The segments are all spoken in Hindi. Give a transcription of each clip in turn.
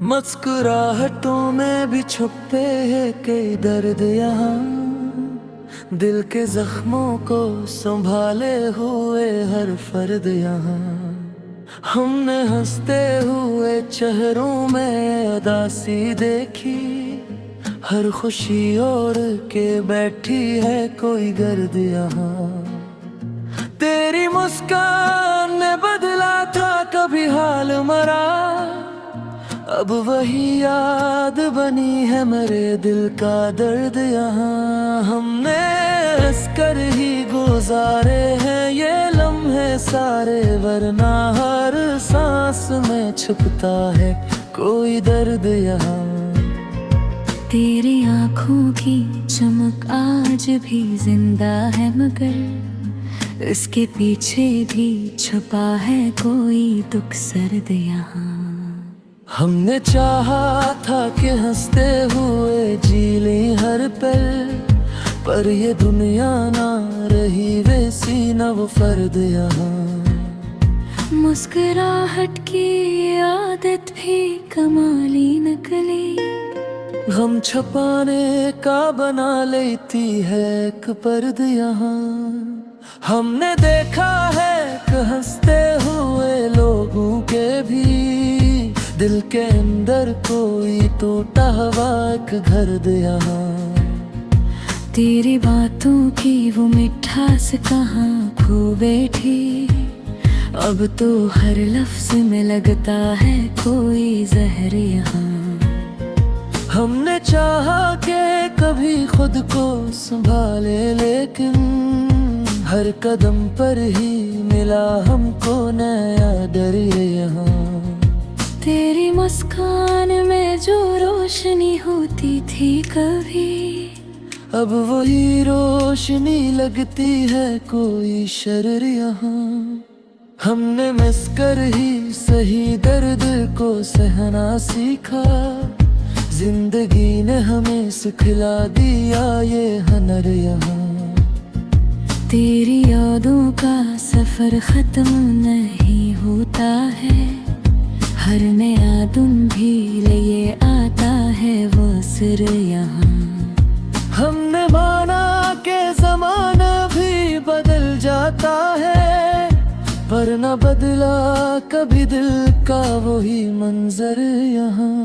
मुस्कुराहटों में भी छुपे हैं कई दर्द यहाँ। दिल के जख्मों को संभाले हुए हर फर्द यहाँ। हमने हंसते हुए चेहरों में उदासी देखी। हर खुशी ओढ़ के बैठी है कोई गर्द यहाँ। तेरी मुस्कान ने बदला था कभी हाल मरा। अब वही याद बनी है मेरे दिल का दर्द यहाँ। हमने हंसकर ही गुजारे हैं ये लम्हे सारे, वरना हर सांस में छुपता है कोई दर्द यहाँ। तेरी आँखों की चमक आज भी जिंदा है, मगर इसके पीछे भी छुपा है कोई दुख सर्द यहाँ। हमने चाहा था कि हंसते हुए जी लें हर पल, पर ये दुनिया ना रही वैसी न वो फर्द यहाँ। मुस्कुराहट की आदत भी कमाली नकली, गम छुपाने का बना लेती है एक पर्द यहाँ। हमने देखा है कि हंसते हुए लोगों के भी दिल के अंदर कोई टूटा हुआ एक घर यहाँ। तेरी बातों की वो मिठास कहाँ खो बैठी, अब तो हर लफ्ज में लगता है कोई जहर यहाँ। हमने चाहा कि कभी खुद को संभाले, लेकिन हर कदम पर ही मिला हमको नया डर यहाँ। तेरी मुस्कान में जो रोशनी होती थी कभी, अब वही रोशनी लगती है कोई शरर यहाँ। हमने मिस कर ही सही दर्द को सहना सीखा। जिंदगी ने हमें सिखला दिया ये हुनर यहाँ। तेरी यादों का सफर खत्म नहीं होता है, हर नया दिन भी लिए आता है वो सिर यहाँ। हमने माना कि ज़माना भी बदल जाता है, पर न बदला कभी दिल का वही मंजर यहाँ।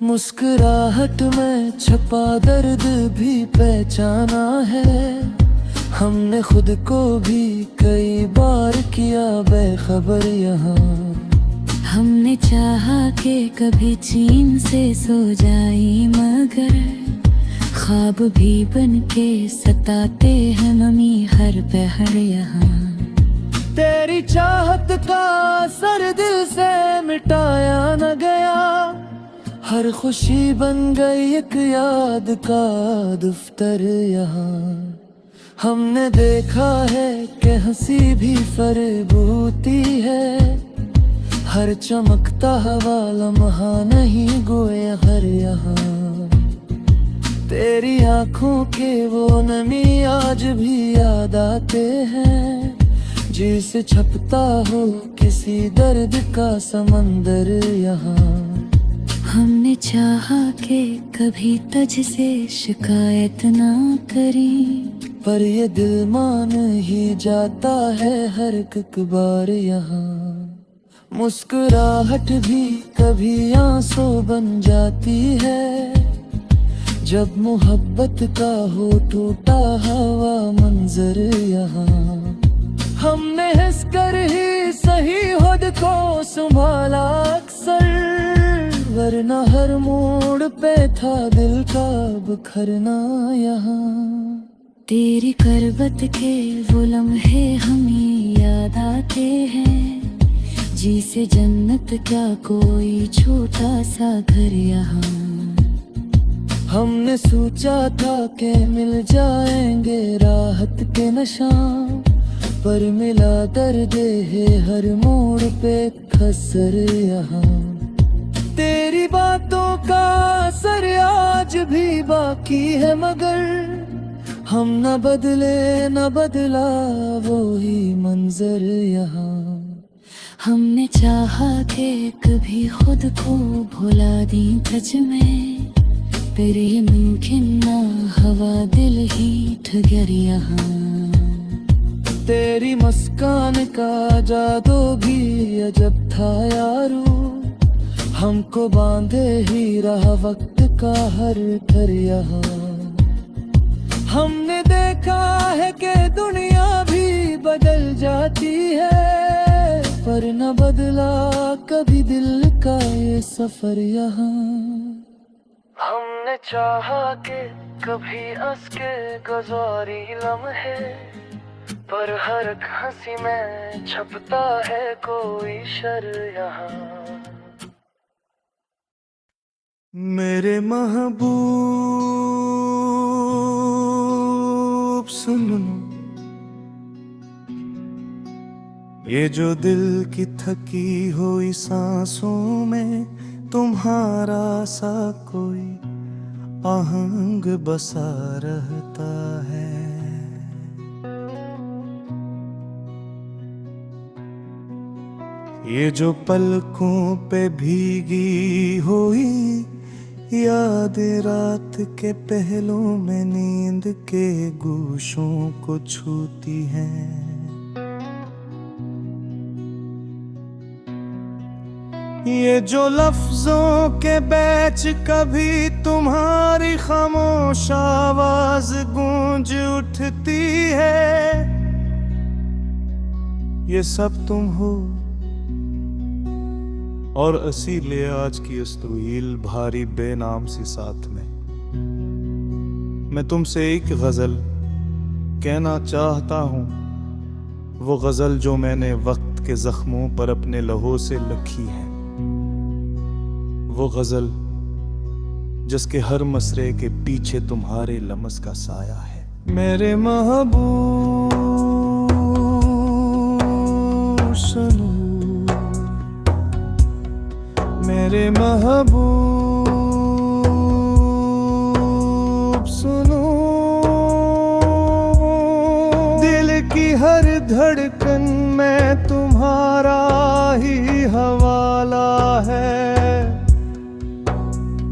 मुस्कुराहट में छुपा दर्द भी पहचाना है। हमने खुद को भी कई बार किया बेखबर यहाँ। हमने चाहा कि कभी चैन से सो जाए, मगर ख्वाब भी बन के सताते हैं मम्मी हर पहर यहाँ। तेरी चाहत का असर दिल से मिटाया न गया। हर खुशी बन गई एक याद का दफ्तर यहाँ। हमने देखा है कि हंसी भी फरेबूती है। हर चमकता हवा लम्हा नहीं गोया हर यहाँ। तेरी आँखों के वो नमी आज भी याद आते हैं, जिसे छपता हो किसी दर्द का समंदर यहाँ। हमने चाहा कि कभी तुझ से शिकायत ना करी, पर ये दिल मान ही जाता है हर एक बार यहाँ। मुस्कुराहट भी कभी आंसू बन जाती है, जब मोहब्बत का हो टूटा हुआ मंजर यहाँ। हमने हंस कर ही सही खुद को संभाला अक्सर, वरना हर मोड़ पे था दिल का बिखरना यहाँ। तेरी करबत के वो लम्हे हमें याद आते हैं, जिसे जन्नत क्या कोई छोटा सा घर यहाँ। हमने सोचा था कि मिल जाएंगे राहत के निशान, पर मिला दर्द है हर मोड़ पे खसर यहाँ। तेरी बातों का असर आज भी बाकी है, मगर हम न बदले न बदला वो ही मंजर यहाँ। हमने चाहा कि कभी खुद को भुला दी टच में, पर ये मुमकिन ना, हवा दिल ही ठगर यहाँ। तेरी मुस्कान का जादू भी अजब था यारो, हमको बांधे ही रहा वक्त का हर घर यहाँ। हमने देखा है कि दुनिया भी बदल जाती है, पर न बदला कभी दिल का ये सफर यहाँ। हमने चाहा कि कभी हंस के गुजारी लम्हे, पर हर हंसी में छपता है कोई शर यहाँ। मेरे महबूब सुनो, ये जो दिल की थकी हुई सांसों में तुम्हारा सा कोई आहंग बसा रहता है। ये जो पलकों पे भीगी हुई याद रात के पहलों में नींद के गूशों को छूती है। ये जो लफ्जों के बैच कभी तुम्हारी खामोश आवाज गूंज उठती है, ये सब तुम हो और असीले आज की अस्तवील भारी बेनाम सी साथ में। मैं तुमसे एक गजल कहना चाहता हूँ, वो गजल जो मैंने वक्त के जख्मों पर अपने लहू से लिखी है, वो गजल जिसके हर मसरे के पीछे तुम्हारे लम्स का साया है। मेरे महबूब सुनो, मेरे महबूब सुनो, दिल की हर धड़कन में तुम्हारा ही हवाला है।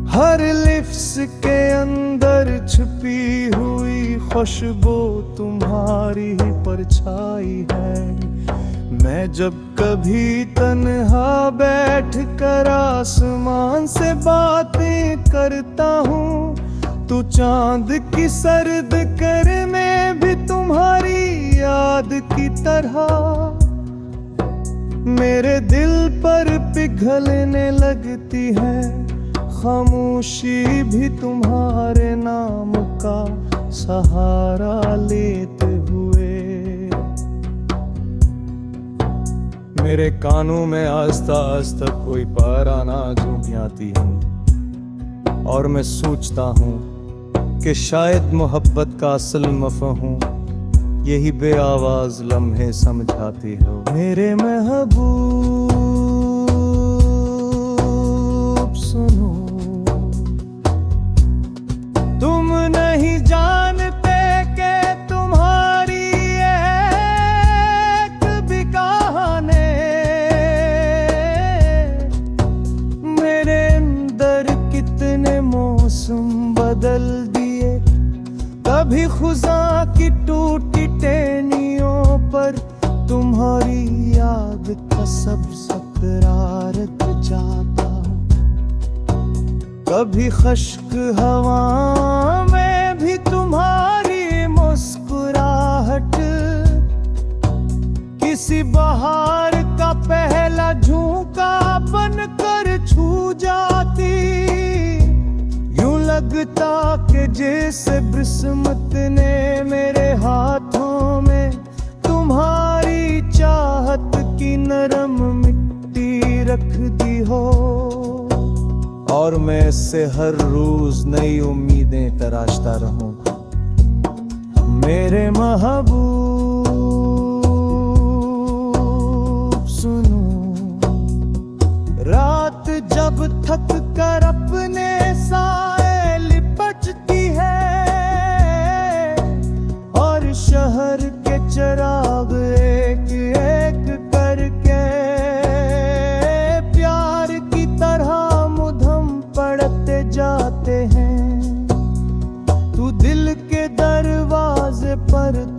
हर लिफ्स के अंदर छुपी हुई खुशबू तुम्हारी ही परछाई है। मैं जब कभी तन्हा बैठ कर आसमान से बातें करता हूँ, तो चांद की सर्द कर में भी तुम्हारी याद की तरह मेरे दिल पर पिघलने लगती है। खामोशी भी तुम्हारे नाम का सहारा लेते हुए। मेरे कानों में आस्ता आस्ता कोई पाराना झूम आती है, और मैं सोचता हूँ कि शायद मोहब्बत का असल मफ़हूम यही बेआवाज लम्हे समझाती हो। मेरे महबूब सुनो, तुम नहीं जानते कि तुम्हारी एक भी कहानी मेरे अंदर कितने मौसम बदल दिए। कभी खुजा की टूटी टहनियों पर तुम्हारी याद का सब सकरार जाता, कभी खश्क हवा में भी तुम्हारी मुस्कुराहट किसी बहार का पहला झोंका बनकर छू जाती। यूं लगता कि जैसे किस्मत ने मेरे हाथों में तुम्हारी चाहत की नरम मिट्टी रख दी हो, और मैं इससे हर रोज नई उम्मीदें तराशता रहूंगा। मेरे महबूब सुनो, रात जब थक कर अपने साए लिपटती है और शहर के चिराग एक एक करके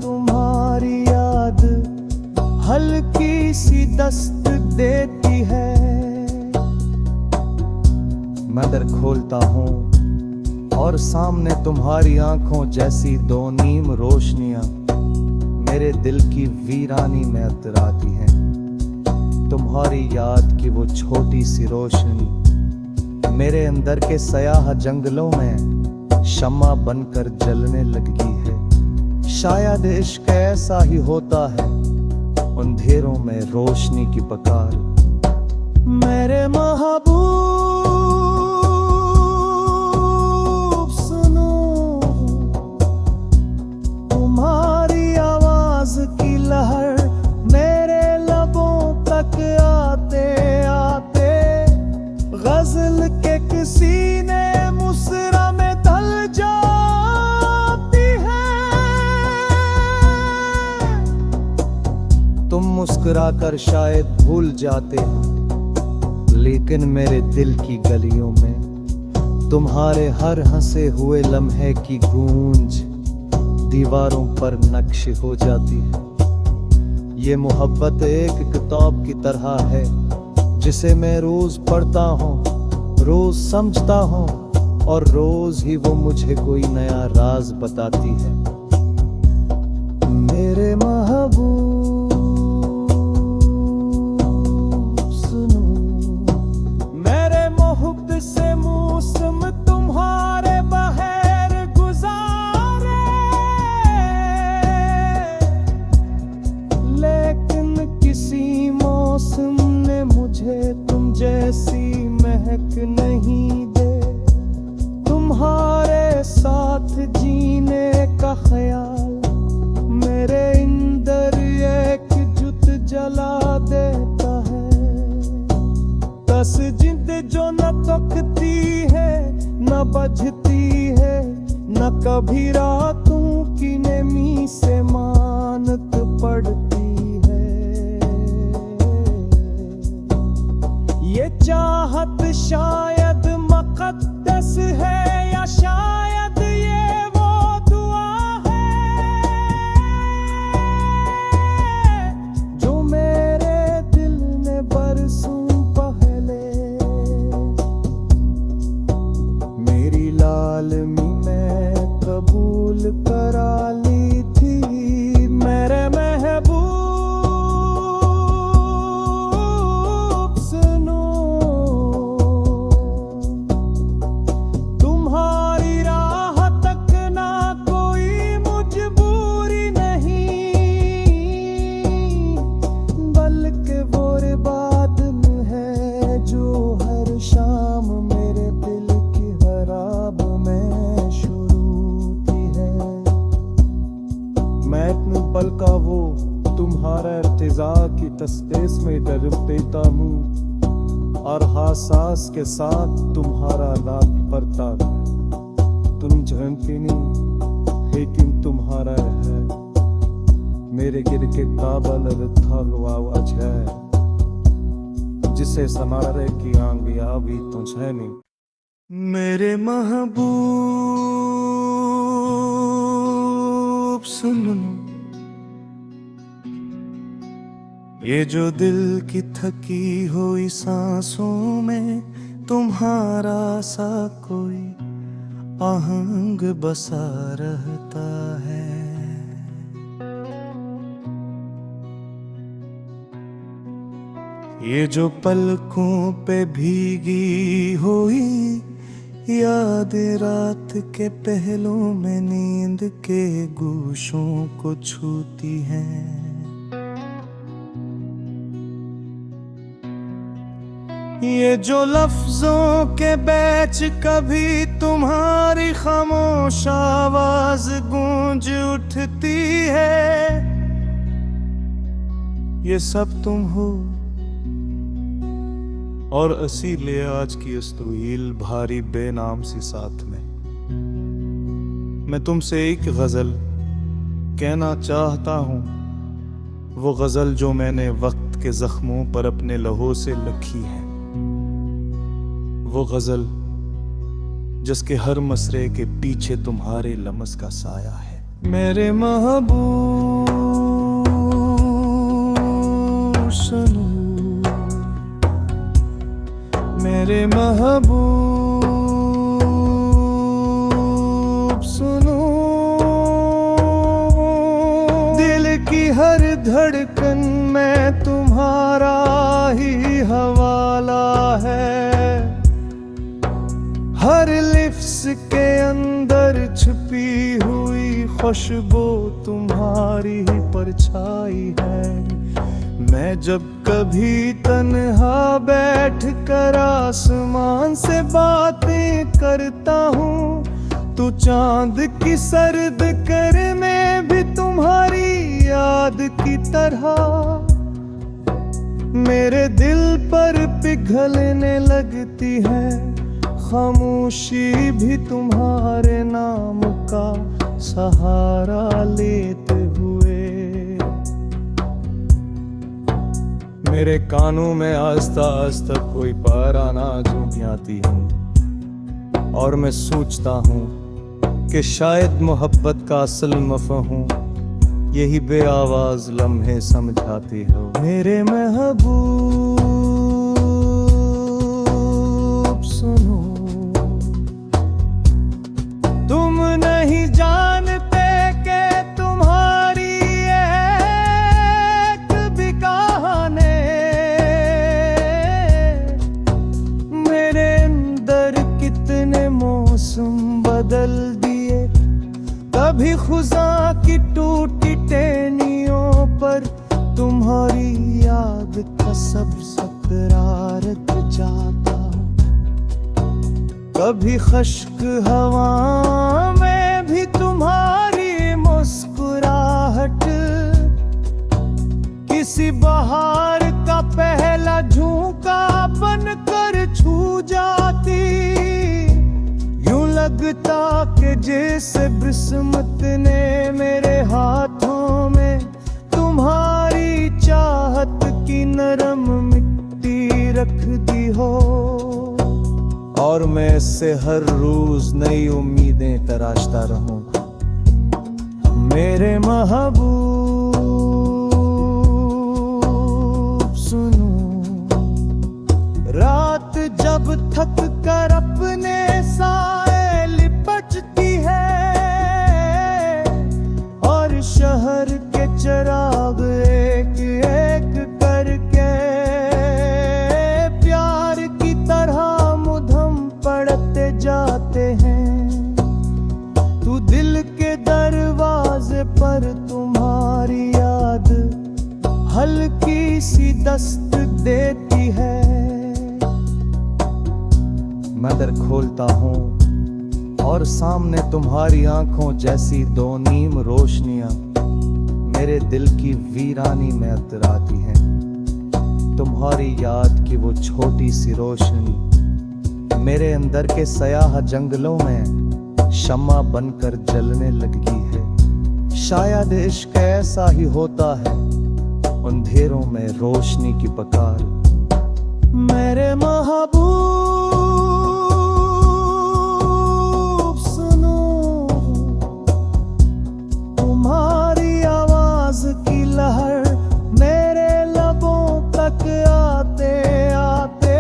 तुम्हारी याद हल्की सी दस्त देती है। मैं दर खोलता हूँ और सामने तुम्हारी आंखों जैसी दो नीम रोशनियां मेरे दिल की वीरानी में अतराती हैं। तुम्हारी याद की वो छोटी सी रोशनी मेरे अंदर के सयाह जंगलों में शम्मा बनकर जलने लगी है। शायद इश्क ऐसा ही होता है, अंधेरों में रोशनी की पुकार। मेरे महबूब सुनो, तुम्हारी आवाज की लहर मेरे लबों तक आते आते गजल के किसी ने मुसरा में ढल जाती है। तुम मुस्कुराकर शायद भूल जाते हो, लेकिन मेरे दिल की गलियों में तुम्हारे हर हंसे हुए लम्हे की गूंज दीवारों पर नक्श हो जाती है। ये मोहब्बत एक किताब की तरह है जिसे मैं रोज पढ़ता हूँ, रोज समझता हूँ और रोज ही वो मुझे कोई नया राज बताती है। मेरे महबूब सुनो, मेरे मोहब्बत से मौसम तुम्हारे बहर गुजारे, लेकिन किसी मौसम ने मुझे तुम जैसी महक नहीं दे। तुम्हारे साथ जीने का ख्याल मेरे अंदर एक जुत जला देता है। दस जिंद जो न तकती है न बजती है, न कभी रातों की नेमी से मानत पड़ती है। ये चाहत शायद मुक़द्दस है या शायद ये वो दुआ है जो मेरे दिल ने बरसों पहले मेरी लालमी में कबूल करा ली थी। मेरे महबूब सुनो, तुम्हारी राह तक ना कोई मजबूरी नहीं, बल्कि वो इबादत है जो हर शाम मेरे दिल की हराब में शुरू होती है। मैं इतने पल का वो तुम्हारा इर्तिजा की तस्वीर में दर्द देता हूँ और हासास के साथ तुम्हारा रात पड़ता है। तुम जानती नहीं, लेकिन तुम्हारा है मेरे गिर के काबल था आवाज है जिसे समारे की आंगिया भी तुझे नहीं। मेरे महबूब सुनो, ये जो दिल की थकी हुई सांसों में तुम्हारा सा कोई आहंग बसा रहता है। ये जो पलकों पे भीगी हुई याद रात के पहलों में नींद के गूशों को छूती हैं। ये जो लफ्जों के बैच कभी तुम्हारी खामोश आवाज गूंज उठती है, ये सब तुम हो और इसीलिए आज की इस तवील भारी बेनाम सी साथ में मैं तुमसे एक गजल कहना चाहता हूँ। वो गजल जो मैंने वक्त के जख्मों पर अपने लहू से लिखी है, वो गजल जिसके हर मसरे के पीछे तुम्हारे लम्स का साया है। मेरे महबूब सुनो, मेरे महबूब सुनो, दिल की हर धड़कन में तुम्हारा ही हवाला है। हर लिफ्स के अंदर छुपी हुई खुशबू तुम्हारी ही परछाई है। मैं जब कभी तन्हा बैठ कर आसमान से बातें करता हूँ, तो चांद की सर्द कर में भी तुम्हारी याद की तरह मेरे दिल पर पिघलने लगती है। खामोशी भी तुम्हारे नाम का सहारा लेते हुए। मेरे कानों में आस्ता आस्ता कोई पराना झूम आती है, और मैं सोचता हूँ कि शायद मोहब्बत का असल मफ़हूम यही बेआवाज लम्हे समझाती हो। मेरे महबूब सुनो, तुम नहीं जानते कि तुम्हारी एक भी कहानी मेरे अंदर कितने मौसम बदल दिए। कभी खुदा की टूटी टहनियों पर तुम्हारी याद का सब सकरार जाता, कभी खश्क हवा में भी तुम्हारी मुस्कुराहट किसी बहार का पहला झोंका बनकर छू जाती। यूं लगता कि जैसे किस्मत ने मेरे हाथों में तुम्हारी चाहत की नरम मिट्टी रख दी हो, और मैं इससे हर रोज नई उम्मीदें तराशता रहूंगा। मेरे महबूब सुनो, रात जब थक कर अपने साए लिपटती है, और शहर के चिराग एक एक करके प्यार की तरह मुधम पड़ते जाते हैं, तू दिल के दरवाजे पर तुम्हारी याद हल्की सी दस्तक देती है। मैं दर खोलता हूँ और सामने तुम्हारी आंखों जैसी दो नीम रोशनियां मेरे दिल की वीरानी में अतराती हैं। तुम्हारी याद की वो छोटी सी रोशनी मेरे अंदर के सयाह जंगलों में शम्मा बनकर जलने लगी है। शायद इश्क ऐसा ही होता है, अंधेरों में रोशनी की पुकार। मेरे महबूब सुनो, तुम्हारी आवाज की लहर मेरे लबों तक आते आते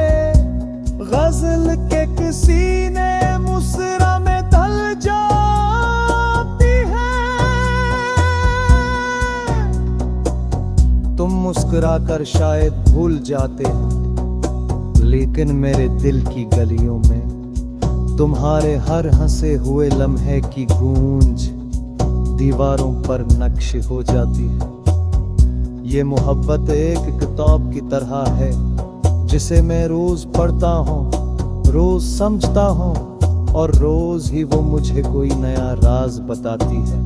गजल के किसी ने मुसरा में ढल जाती है। तुम मुस्कुराकर शायद भूल जाते हो, लेकिन मेरे दिल की गलियों में तुम्हारे हर हंसे हुए लम्हे की गूंज दीवारों पर नक्श हो जाती है। ये मोहब्बत एक किताब की तरह है जिसे मैं रोज पढ़ता हूँ, रोज समझता हूँ, और रोज ही वो मुझे कोई नया राज बताती है।